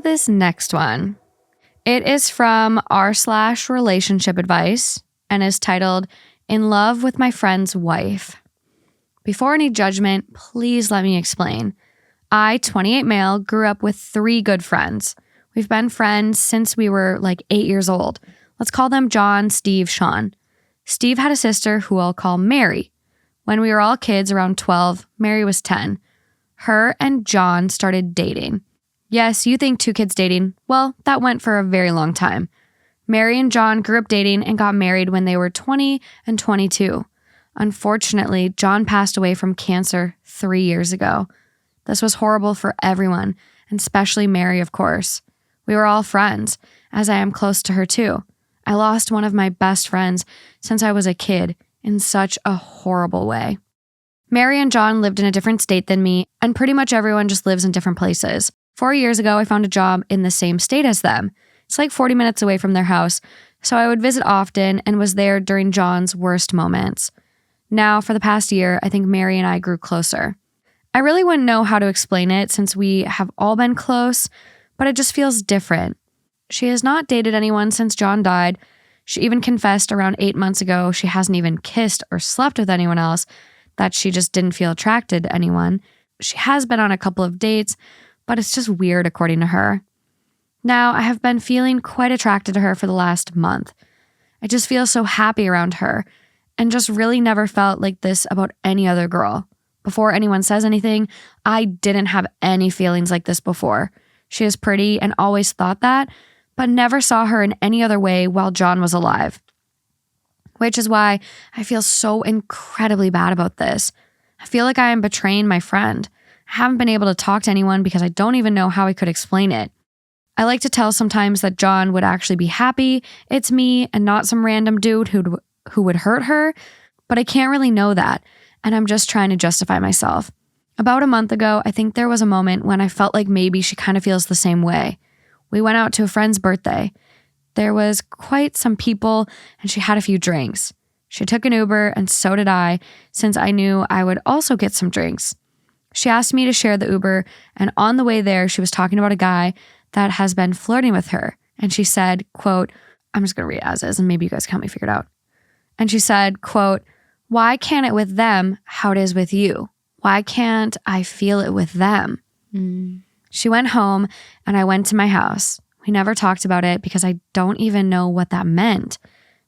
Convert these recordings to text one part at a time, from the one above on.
this next one. It is from r/relationship advice and is titled, In Love with My Friend's Wife. Before any judgment, please let me explain. I, 28 male, grew up with 3 good friends. We've been friends since we were like 8 years old. Let's call them John, Steve, Sean. Steve had a sister who I'll call Mary. When we were all kids around 12, Mary was 10. Her and John started dating. Yes, you think 2 kids dating. Well, that went for a very long time. Mary and John grew up dating and got married when they were 20 and 22. Unfortunately, John passed away from cancer 3 years ago. This was horrible for everyone, and especially Mary, of course. We were all friends, as I am close to her too. I lost one of my best friends since I was a kid in such a horrible way. Mary and John lived in a different state than me, and pretty much everyone just lives in different places. 4 years ago, I found a job in the same state as them. It's like 40 minutes away from their house, so I would visit often and was there during John's worst moments. Now, for the past year, I think Mary and I grew closer. I really wouldn't know how to explain it since we have all been close, but it just feels different. She has not dated anyone since John died. She even confessed around 8 months ago she hasn't even kissed or slept with anyone else, that she just didn't feel attracted to anyone. She has been on a couple of dates, but it's just weird according to her. Now, I have been feeling quite attracted to her for the last month. I just feel so happy around her and just really never felt like this about any other girl. Before anyone says anything, I didn't have any feelings like this before. She is pretty and always thought that, but never saw her in any other way while John was alive. Which is why I feel so incredibly bad about this. I feel like I am betraying my friend. I haven't been able to talk to anyone because I don't even know how I could explain it. I like to tell sometimes that John would actually be happy it's me and not some random dude who would hurt her, but I can't really know that, and I'm just trying to justify myself. About a month ago, I think there was a moment when I felt like maybe she kind of feels the same way. We went out to a friend's birthday. There was quite some people, and she had a few drinks. She took an Uber, and so did I, since I knew I would also get some drinks. She asked me to share the Uber, and on the way there, she was talking about a guy that has been flirting with her. And she said, quote, I'm just going to read it as is, and maybe you guys can help me figure it out. And she said, quote, why can't it with them how it is with you? Why can't I feel it with them? She went home, and I went to my house. We never talked about it because I don't even know what that meant.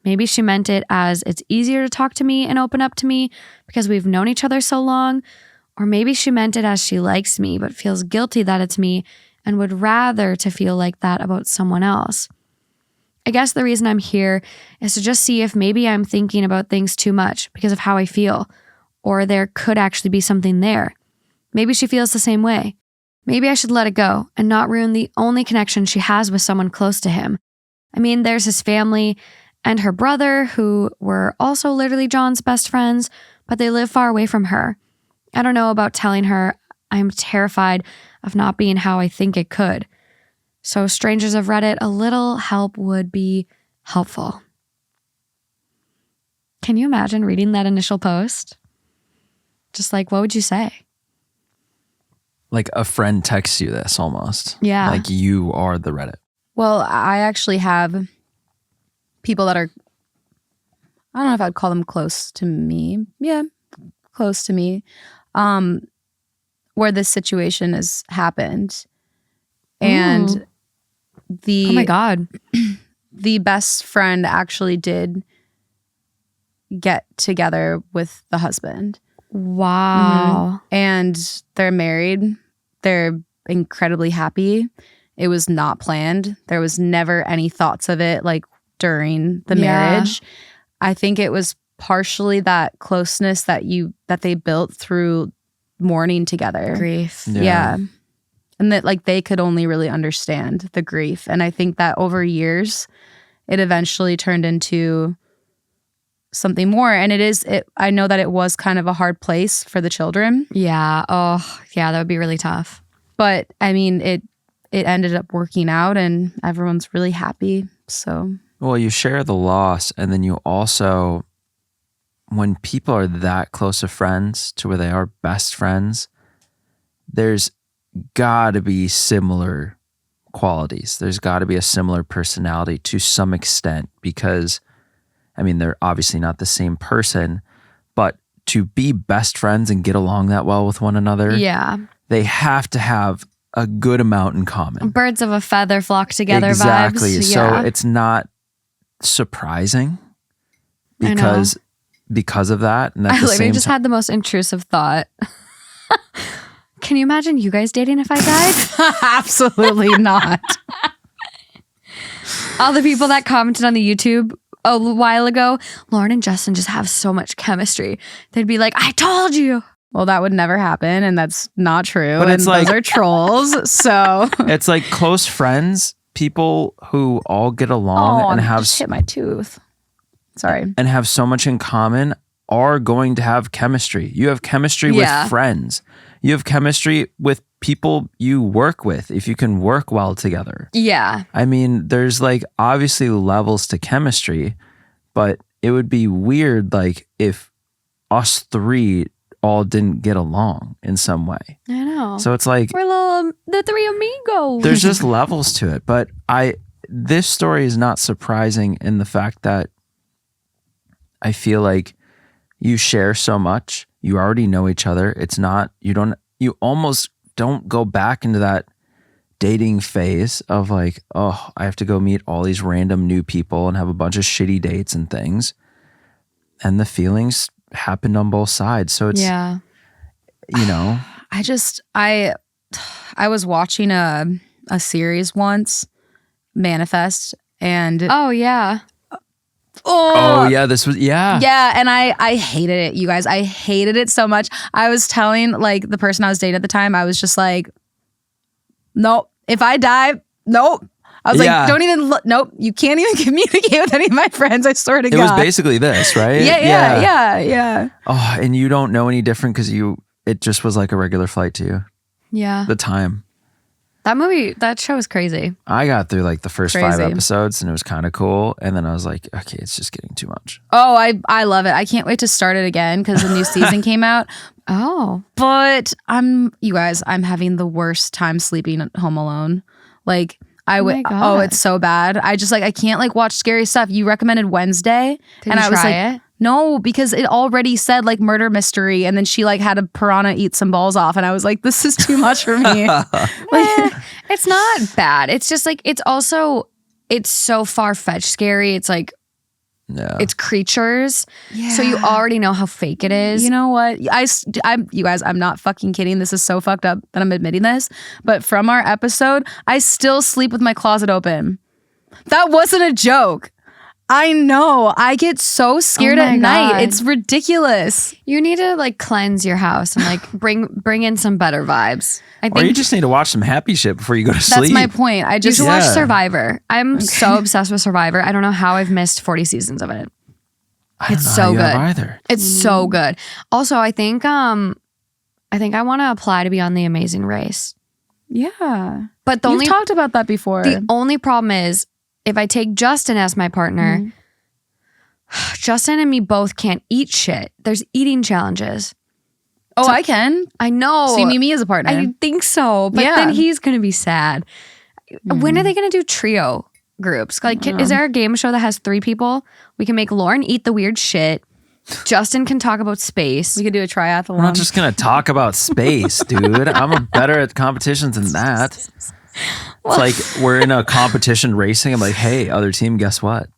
Maybe she meant it as it's easier to talk to me and open up to me because we've known each other so long. Or maybe she meant it as she likes me but feels guilty that it's me and would rather to feel like that about someone else. I guess the reason I'm here is to just see if maybe I'm thinking about things too much because of how I feel, or there could actually be something there. Maybe she feels the same way. Maybe I should let it go and not ruin the only connection she has with someone close to him. I mean, there's his family and her brother, who were also literally John's best friends, but they live far away from her. I don't know about telling her. I'm terrified of not being how I think it could. So strangers of Reddit, a little help would be helpful. Can you imagine reading that initial post? Just like, what would you say? Like a friend texts you this almost. Yeah. Like you are the Reddit. Well, I actually have people that are, I don't know if I'd call them close to me. Yeah, close to me. Where this situation has happened. And Oh my God. the best friend actually did get together with the husband. Wow. And they're married. They're incredibly happy. It was not planned. There was never any thoughts of it like during the marriage. I think it was partially that closeness that they built through mourning together. Grief. Yeah. And that like they could only really understand the grief. And I think that over years, it eventually turned into something more. And I know that it was kind of a hard place for the children. Yeah. Oh, yeah, that would be really tough. But I mean, it ended up working out and everyone's really happy. So, well, you share the loss, and then you also, when people are that close of friends to where they are best friends, there's got to be similar qualities. There's got to be a similar personality to some extent because, I mean, they're obviously not the same person, but to be best friends and get along that well with one another, Yeah. they have to have a good amount in common. Birds of a feather flock together Exactly. vibes. So Yeah. it's not surprising I know. because of that. And at I the literally same just time, had the most intrusive thought. Can you imagine you guys dating if I died? Absolutely not. All the people that commented on the YouTube a while ago, Lauren and Justin just have so much chemistry. They'd be like, I told you. Well, that would never happen, and that's not true. But and it's like- those are trolls. So it's like close friends, people who all get along and I have just hit my tooth. Sorry. and have so much in common are going to have chemistry. You have chemistry Yeah. with friends. You have chemistry with people you work with if you can work well together. Yeah. I mean, there's like obviously levels to chemistry, but it would be weird like if us three all didn't get along in some way. I know. So it's like We're the three amigos. there's just levels to it. But this story is not surprising in the fact that I feel like you share so much. You already know each other. It's not, you almost don't go back into that dating phase of like, oh, I have to go meet all these random new people and have a bunch of shitty dates and things. And the feelings happened on both sides. So it's, yeah. you know, I was watching a series once, Manifest, and Oh, yeah. oh yeah, this was, yeah. yeah, and I hated it, you guys. I hated it so much. I was telling like the person I was dating at the time, I was just like, nope. If I die, nope. I was Yeah. like, don't even look. Nope. You can't even communicate with any of my friends. I swear to It God. was basically this, right? Yeah. Oh, and you don't know any different because it just was like a regular flight to you. Yeah. The time. That show is crazy. I got through like the first 5 Crazy. episodes and it was kind of cool. And then I was like, okay, it's just getting too much. Oh, I love it. I can't wait to start it again because the new season came out. Oh. But you guys, I'm having the worst time sleeping at home alone. Like I would. my God. Oh, it's so bad. I just like I can't like watch scary stuff. You recommended Wednesday, Did and you I was try like, it? no, because it already said like murder mystery, and then she like had a piranha eat some balls off, and I was like, this is too much for me. Like, It's not bad. It's just like, it's so far-fetched scary. It's like, Yeah. it's creatures. yeah. So you already know how fake it is. You know what? I'm you guys, I'm not fucking kidding. This is so fucked up that I'm admitting this. But from our episode, I still sleep with my closet open. That wasn't a joke. I know. I get so scared Oh my at night. God. It's ridiculous. You need to like cleanse your house and like bring in some better vibes. I Or you think just need to watch some happy shit before you go to That's sleep. my point. I you just should watch Yeah. Survivor. I'm so obsessed with Survivor. I don't know how I've missed 40 seasons of it. I don't it's know so how you have good. either. It's so good. Also, I think I want to apply to be on The Amazing Race. yeah. But You've talked about that before. the only problem is if I take Justin as my partner, Mm-hmm. Justin and me both can't eat shit. There's eating challenges. oh, I can. I know. So you need me as a partner. I think so, but Yeah. then he's gonna be sad. When are they gonna do trio groups? Like, is there a game show that has 3 people? We can make Lauren eat the weird shit. Justin can talk about space. we could do a triathlon. We're not just going to talk about space, dude. I'm better at competitions than that. It's like we're in a competition racing. I'm like, hey, other team, guess what?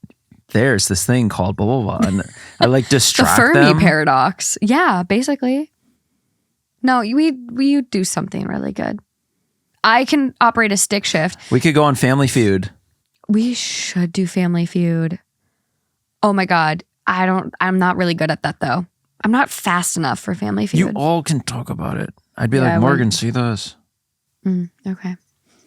There's this thing called blah, blah, blah. And I like The distract Fermi them. paradox. Yeah, basically. No, we do something really good. I can operate a stick shift. We could go on Family Feud. We should do Family Feud. Oh my God. I'm not really good at that though. I'm not fast enough for Family Feud. You all can talk about it. I'd be Yeah, like, Morgan, see this? Okay.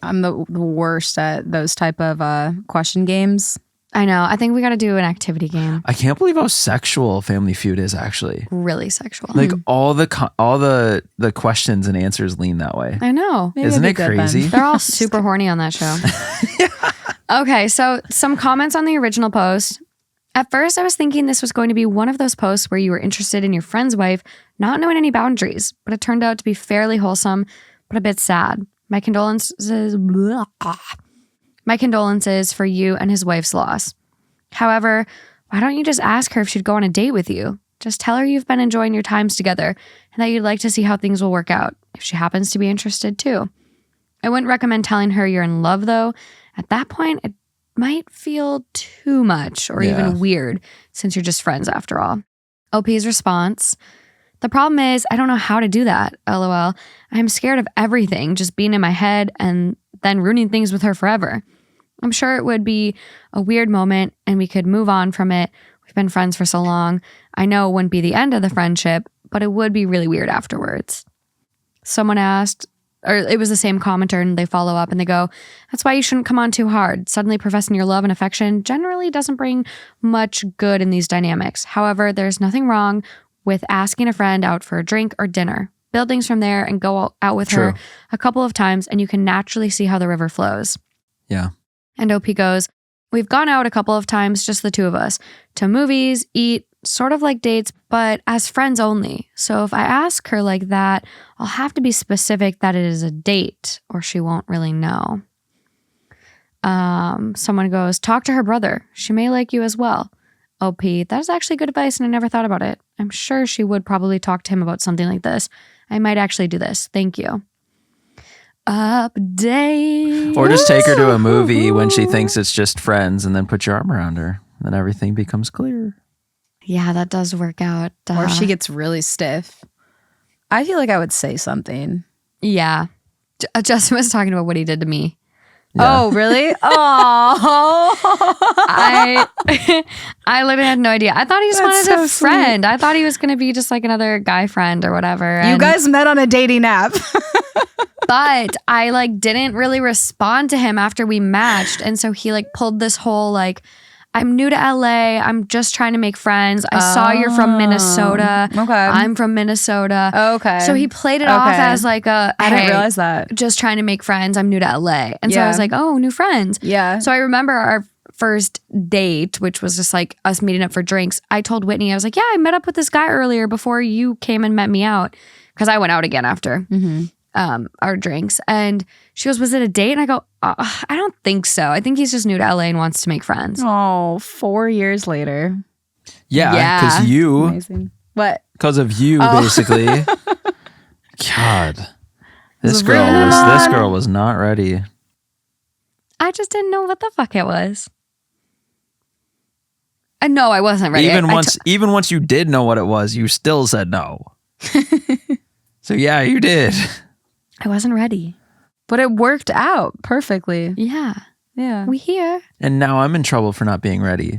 I'm the worst at those type of question games. I know. I think we got to do an activity game. I can't believe how sexual Family Feud is actually. Really sexual. Like all the questions and answers lean that way. I know. Maybe Isn't I'd it be good then. crazy? They're all super horny on that show. Okay, so some comments on the original post. At first, I was thinking this was going to be one of those posts where you were interested in your friend's wife, not knowing any boundaries, but it turned out to be fairly wholesome, but a bit sad. My condolences. Blah. My condolences for you and his wife's loss. However, why don't you just ask her if she'd go on a date with you? Just tell her you've been enjoying your times together and that you'd like to see how things will work out, if she happens to be interested too. I wouldn't recommend telling her you're in love, though. At that point, it might feel too much or even weird, since you're just friends after all. OP's response: the problem is I don't know how to do that, LOL. I'm scared of everything just being in my head and then ruining things with her forever. I'm sure it would be a weird moment and we could move on from it. We've been friends for so long. I know it wouldn't be the end of the friendship, but it would be really weird afterwards. Someone asked, or it was the same commenter, and they follow up and they go, that's why you shouldn't come on too hard. Suddenly professing your love and affection generally doesn't bring much good in these dynamics. However, there's nothing wrong with asking a friend out for a drink or dinner. Build things from there and go out with her a couple of times and you can naturally see how the river flows. Yeah. And OP goes, we've gone out a couple of times, just the two of us, to movies, eat, sort of like dates, but as friends only. So if I ask her like that, I'll have to be specific that it is a date or she won't really know. Someone goes, talk to her brother. She may like you as well. OP, that is actually good advice and I never thought about it. I'm sure she would probably talk to him about something like this. I might actually do this. Thank you. Update. Or just take her to a movie when she thinks it's just friends and then put your arm around her. Then everything becomes clear. Yeah, that does work out. Or she gets really stiff. I feel like I would say something. Yeah. Justin was talking about what he did to me. Yeah. Oh, really? Oh. I literally had no idea. I thought he just That's wanted a so friend. I thought he was going to be just like another guy friend or whatever. You guys met on a dating app. But I like didn't really respond to him after we matched. And so he like pulled this whole like, I'm new to LA. I'm just trying to make friends. I saw you're from Minnesota. Okay. I'm from Minnesota. Okay. So he played it off as like a, I didn't hey, realize that. just trying to make friends. I'm new to LA. And so I was like, oh, new friends. Yeah. So I remember our first date, which was just like us meeting up for drinks. I told Whitney, I was like, yeah, I met up with this guy earlier before you came and met me out. Because I went out again after our drinks. And she goes, was it a date? And I go, I don't think so. I think he's just new to LA and wants to make friends. Oh, 4 years later. Yeah, because Amazing. What? because of you, basically. God, this girl was not ready. I just didn't know what the fuck it was. No, I wasn't ready. Even once you did know what it was, you still said no. So yeah, you did. I wasn't ready. But it worked out perfectly. Yeah. Yeah. We here. And now I'm in trouble for not being ready.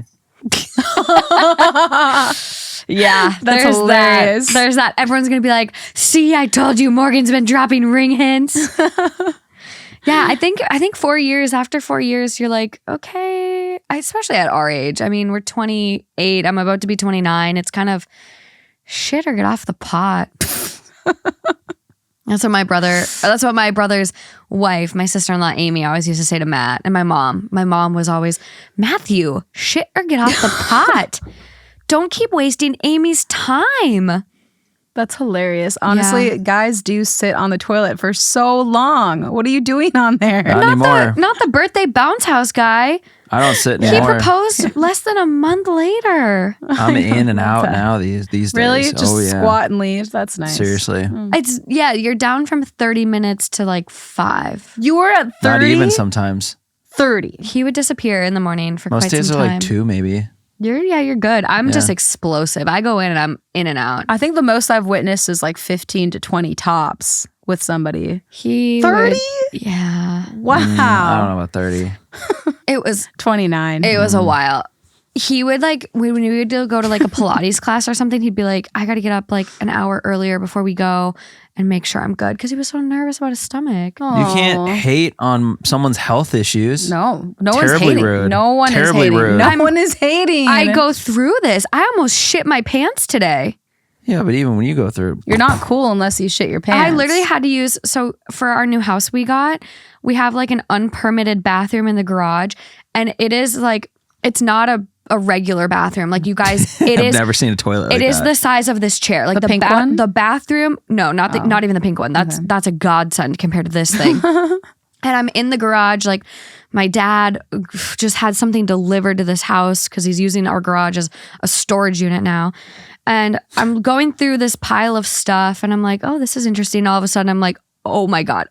Yeah, That's there's hilarious. that. There's that. Everyone's gonna be like, "See, I told you, Morgan's been dropping ring hints." Yeah, I think 4 years. After 4 years, you're like, okay. Especially at our age. I mean, we're 28. I'm about to be 29. It's kind of shit or get off the pot. That's what my brother's wife, my sister-in-law Amy, always used to say to Matt and my mom. My mom was always, Matthew, shit or get off the pot. Don't keep wasting Amy's time. That's hilarious. Honestly, guys do sit on the toilet for so long. What are you doing on there? Not anymore. Not the birthday bounce house guy. I don't sit He anymore. proposed less than a month later. I'm in and out now these days. Really? Just Oh, yeah. squat and leave? That's nice. Seriously. You're down from 30 minutes to like 5. You were at 30? Not even sometimes. 30. He would disappear in the morning for Most quite days some are time. like 2 maybe. You're good. I'm just Yeah. explosive. I go in and I'm in and out. I think the most I've witnessed is like 15 to 20 tops with somebody. He 30? Yeah. Wow. I don't know about 30. It was 29. a while. He would like when we would go to like a Pilates class or something, he'd be like, I got to get up like an hour earlier before we go and make sure I'm good because he was so nervous about his stomach. You can't hate on someone's health issues. No one's Terribly hating. rude. No one Terribly is hating. rude. No one is hating. I go through this. I almost shit my pants today. Yeah, but even when you go through, You're not cool unless you shit your pants. I literally had to use, so for our new house we got, we have like an unpermitted bathroom in the garage. And it is like, it's not a regular bathroom. Like you guys, I've never seen a toilet like It is that. the size of this chair. Like The pink one? The bathroom, no, not even the pink one. That's a godsend compared to this thing. And I'm in the garage, like My dad just had something delivered to this house because he's using our garage as a storage unit now. And I'm going through this pile of stuff and I'm like, oh, this is interesting. All of a sudden I'm like, oh my God.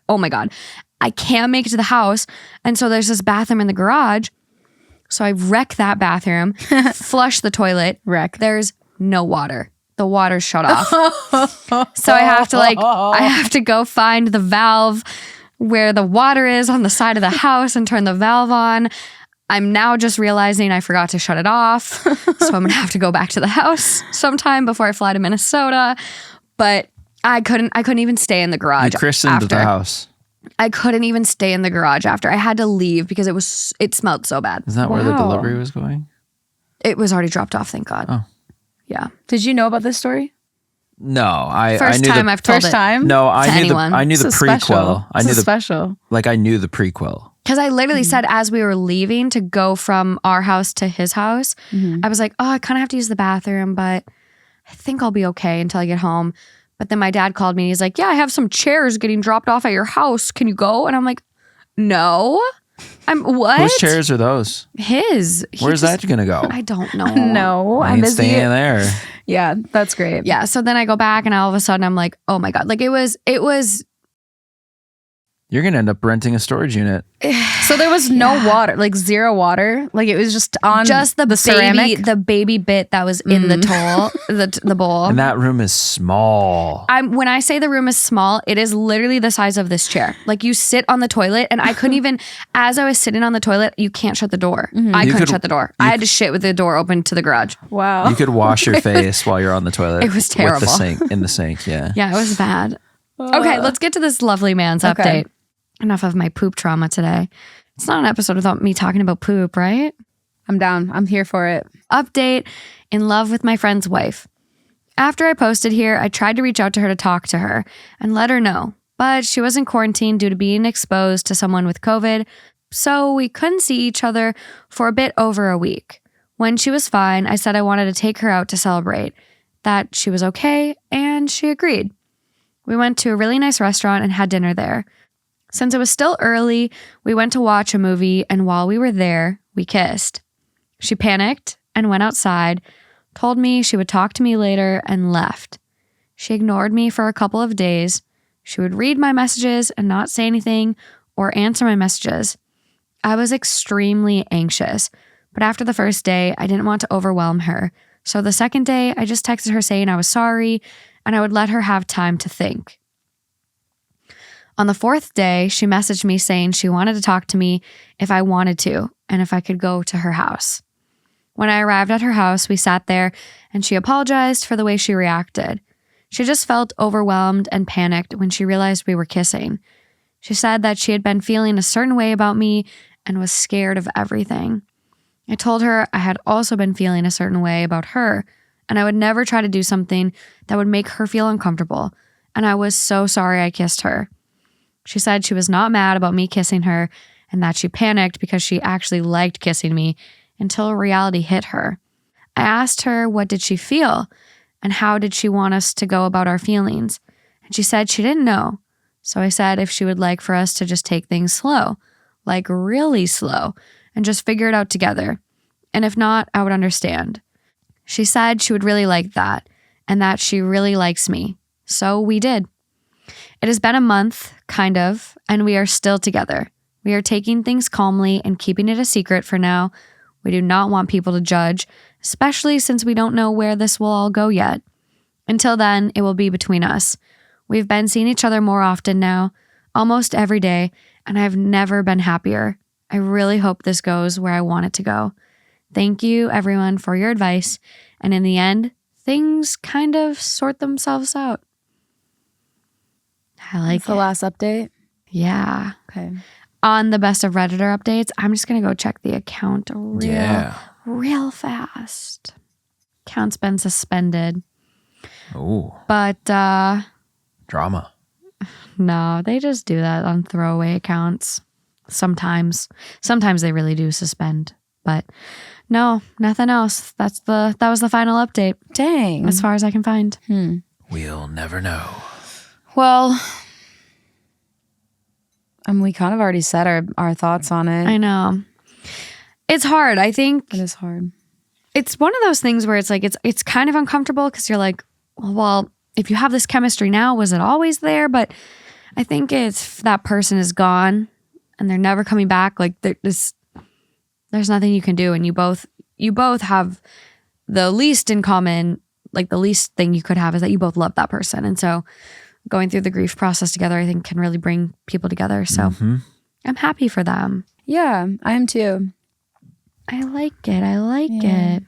I can't make it to the house. And so there's this bathroom in the garage. So I wreck that bathroom, flush the toilet. Wreck. There's no water. The water's shut off. So I have to go find the valve where the water is on the side of the house and turn the valve on. I'm now just realizing I forgot to shut it off. So I'm gonna have to go back to the house sometime before I fly to Minnesota. But I couldn't even stay in the garage. You christened after. the house. I couldn't even stay in the garage after. I had to leave because it smelled so bad. Is that where the Wow. delivery was going? It was already dropped off, thank God. Oh. Yeah. Did you know about this story? No, I First knew time the, I've told First it. time? No, to I knew anyone. the I knew the This is prequel. special. I This knew is the special. I knew the prequel. Because I literally said as we were leaving to go from our house to his house, I was like, oh, I kind of have to use the bathroom, but I think I'll be okay until I get home. But then my dad called me and he's like, yeah, I have some chairs getting dropped off at your house. Can you go? And I'm like, no. What? Whose chairs are those? His. He Where's just- that going to go? I don't know. No, I I'm ain't busy. staying there. Yeah, that's great. Yeah. So then I go back and all of a sudden I'm like, oh my God. Like it was You're going to end up renting a storage unit. So there was no water, like zero water. Like it was just on just the ceramic. the baby bit that was in the the bowl. And that room is small. When I say the room is small, it is literally the size of this chair. Like you sit on the toilet and I couldn't even, as I was sitting on the toilet, you can't shut the door. I You couldn't could- shut the door. I had to shit with the door open to the garage. Wow. You could wash your face while you're on the toilet. It was With terrible. the sink, in the sink, yeah. Yeah, it was bad. Okay, let's get to this lovely man's Okay. update. Enough of my poop trauma today. It's not an episode without me talking about poop, right? I'm down. I'm here for it. Update: in love with my friend's wife. After I posted here, I tried to reach out to her to talk to her and let her know, but she was in quarantine due to being exposed to someone with COVID, so we couldn't see each other for a bit over a week. When she was fine, I said I wanted to take her out to celebrate, that she was okay, and she agreed. We went to a really nice restaurant and had dinner there. Since it was still early, we went to watch a movie, and while we were there, we kissed. She panicked and went outside, told me she would talk to me later, and left. She ignored me for a couple of days. She would read my messages and not say anything or answer my messages. I was extremely anxious, but after the first day, I didn't want to overwhelm her. So the second day, I just texted her saying I was sorry and I would let her have time to think. On the fourth day, she messaged me saying she wanted to talk to me if I wanted to and if I could go to her house. When I arrived at her house, we sat there and she apologized for the way she reacted. She just felt overwhelmed and panicked when she realized we were kissing. She said that she had been feeling a certain way about me and was scared of everything. I told her I had also been feeling a certain way about her and I would never try to do something that would make her feel uncomfortable, and I was so sorry I kissed her. She said she was not mad about me kissing her and that she panicked because she actually liked kissing me until reality hit her. I asked her what did she feel and how did she want us to go about our feelings, and she said she didn't know. So I said if she would like for us to just take things slow, like really slow, and just figure it out together. And if not, I would understand. She said she would really like that and that she really likes me. So we did. It has been a month, kind of, and we are still together. We are taking things calmly and keeping it a secret for now. We do not want people to judge, especially since we don't know where this will all go yet. Until then, it will be between us. We've been seeing each other more often now, almost every day, and I've never been happier. I really hope this goes where I want it to go. Thank you, everyone, for your advice. And in the end, things kind of sort themselves out. I like That's the it. last update. Yeah. Okay. On the best of Redditor updates, I'm just going to go check the account real fast. Account's been suspended. Ooh, But drama. no, they just do that on throwaway accounts. Sometimes they really do suspend. But no, nothing else. That was the final update Dang. as far as I can find. We'll never know. Well, We kind of already said our thoughts on it. I know. It's hard. I think It is hard. it's one of those things where it's like it's kind of uncomfortable because you're like, well, if you have this chemistry now, was it always there? But I think it's that person is gone and they're never coming back. Like there's nothing you can do, and you both have the least in common. Like the least thing you could have is that you both love that person, and so going through the grief process together, I think, can really bring people together. So I'm happy for them. Yeah, I am too. I like it. I like Yeah. it.